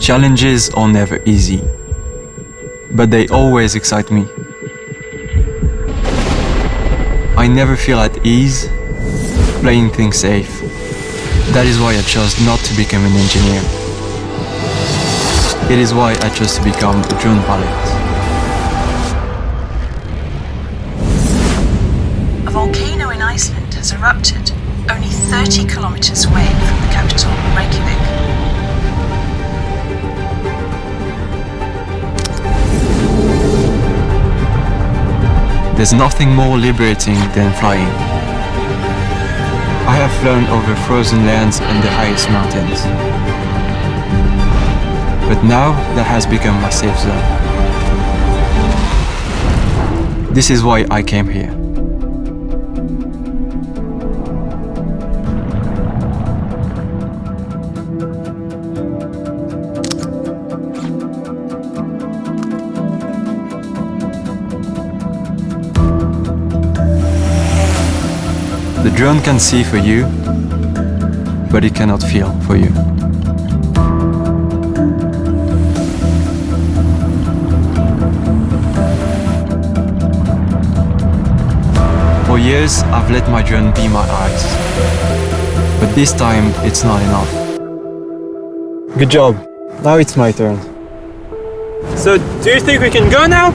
Challenges are never easy, but they always excite me. I never feel at ease playing things safe. That is why I chose not to become an engineer. It is why I chose to become a drone pilot. A volcano in Iceland has erupted only 30 kilometers away from the capital, Reykjavik. There's nothing more liberating than flying. I have flown over frozen lands and the highest mountains. But now that has become my safe zone. This is why I came here. The drone can see for you, but it cannot feel for you. For years, I've let my drone be my eyes. But this time, it's not enough. Good job. Now it's my turn. So, do you think we can go now?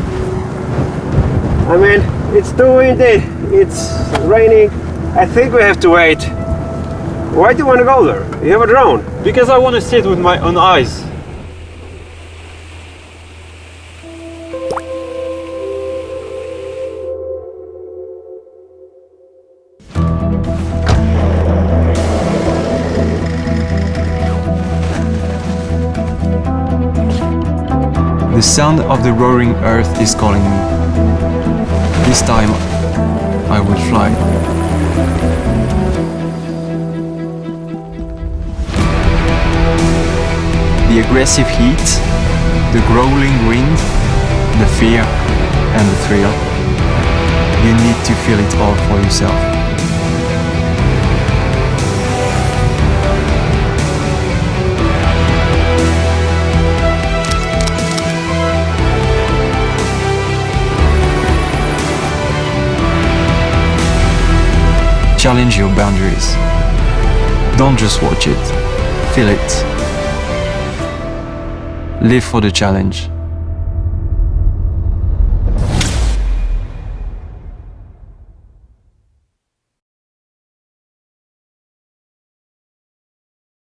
I mean, it's too windy, it's raining. I think we have to wait. Why do you want to go there? You have a drone. Because I want to see it with my own eyes. The sound of the roaring earth is calling me. This time, I will fly. The aggressive heat, the growling wind, the fear and the thrill. You need to feel it all for yourself. Challenge your boundaries. Don't just watch it, feel it. Live for the challenge.